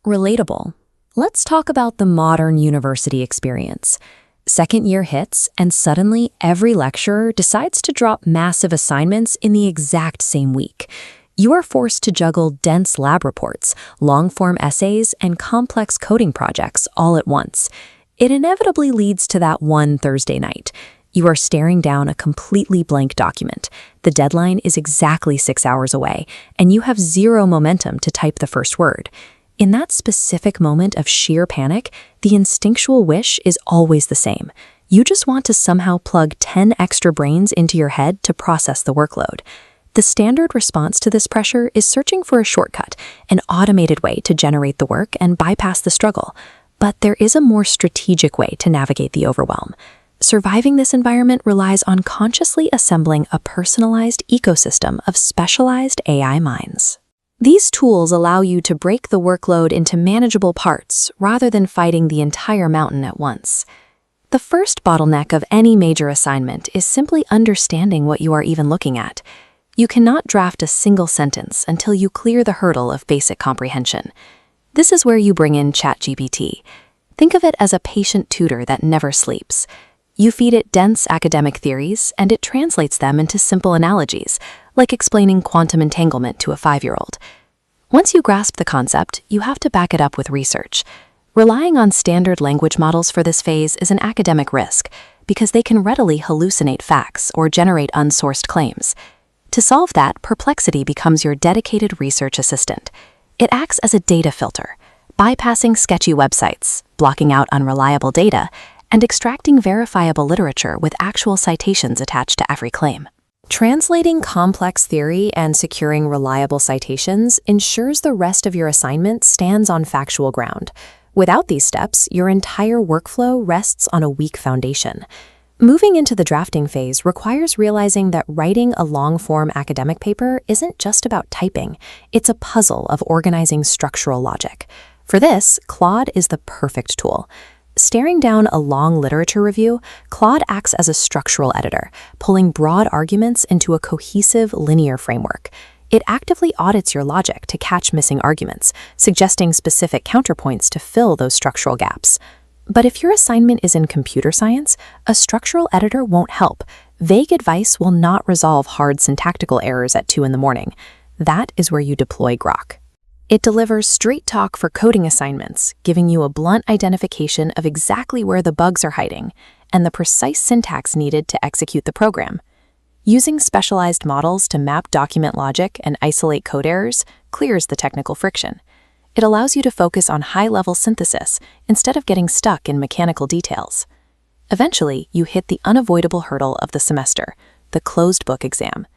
Relatable. Let's talk about the modern university experience. Second year hits, and suddenly every lecturer decides to drop massive assignments in the exact same week. You are forced to juggle dense lab reports, long-form essays, and complex coding projects all at once. It inevitably leads to that one Thursday night. You are staring down a completely blank document. The deadline is exactly 6 hours away, and you have zero momentum to type the first word. In that specific moment of sheer panic, the instinctual wish is always the same. You just want to somehow plug 10 extra brains into your head to process the workload. The standard response to this pressure is searching for a shortcut, an automated way to generate the work and bypass the struggle. But there is a more strategic way to navigate the overwhelm. Surviving this environment relies on consciously assembling a personalized ecosystem of specialized AI minds. These tools allow you to break the workload into manageable parts rather than fighting the entire mountain at once. The first bottleneck of any major assignment is simply understanding what you are even looking at. You cannot draft a single sentence until you clear the hurdle of basic comprehension. This is where you bring in ChatGPT. Think of it as a patient tutor that never sleeps. You feed it dense academic theories, and it translates them into simple analogies, like explaining quantum entanglement to a 5-year-old. Once you grasp the concept, you have to back it up with research. Relying on standard language models for this phase is an academic risk, because they can readily hallucinate facts or generate unsourced claims. To solve that, Perplexity becomes your dedicated research assistant. It acts as a data filter, bypassing sketchy websites, blocking out unreliable data, and extracting verifiable literature with actual citations attached to every claim. Translating complex theory and securing reliable citations ensures the rest of your assignment stands on factual ground. Without these steps, your entire workflow rests on a weak foundation. Moving into the drafting phase requires realizing that writing a long-form academic paper isn't just about typing. It's a puzzle of organizing structural logic. For this, Claude is the perfect tool. Staring down a long literature review, Claude acts as a structural editor, pulling broad arguments into a cohesive, linear framework. It actively audits your logic to catch missing arguments, suggesting specific counterpoints to fill those structural gaps. But if your assignment is in computer science, a structural editor won't help. Vague advice will not resolve hard syntactical errors at 2 in the morning. That is where you deploy Grok. It delivers straight talk for coding assignments, giving you a blunt identification of exactly where the bugs are hiding and the precise syntax needed to execute the program. Using specialized models to map document logic and isolate code errors clears the technical friction. It allows you to focus on high-level synthesis instead of getting stuck in mechanical details. Eventually, you hit the unavoidable hurdle of the semester, the closed-book exam.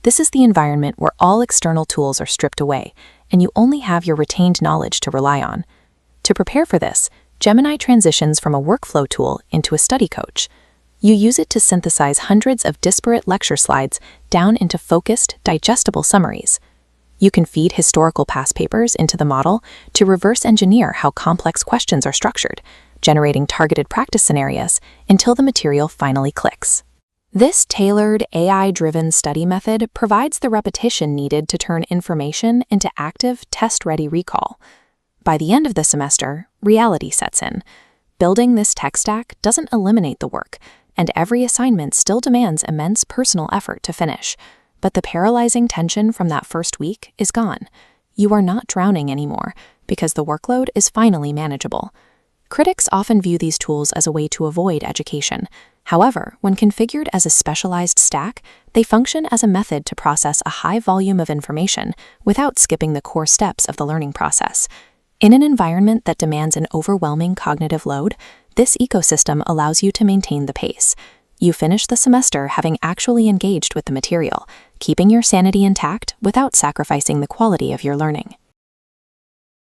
This is the environment where all external tools are stripped away, and you only have your retained knowledge to rely on. To prepare for this, Gemini transitions from a workflow tool into a study coach. You use it to synthesize hundreds of disparate lecture slides down into focused, digestible summaries. You can feed historical past papers into the model to reverse engineer how complex questions are structured, generating targeted practice scenarios until the material finally clicks. This tailored, AI-driven study method provides the repetition needed to turn information into active, test-ready recall. By the end of the semester, reality sets in. Building this tech stack doesn't eliminate the work, and every assignment still demands immense personal effort to finish. But the paralyzing tension from that first week is gone. You are not drowning anymore, because the workload is finally manageable. Critics often view these tools as a way to avoid education. However, when configured as a specialized stack, they function as a method to process a high volume of information without skipping the core steps of the learning process. In an environment that demands an overwhelming cognitive load, this ecosystem allows you to maintain the pace. You finish the semester having actually engaged with the material, keeping your sanity intact without sacrificing the quality of your learning.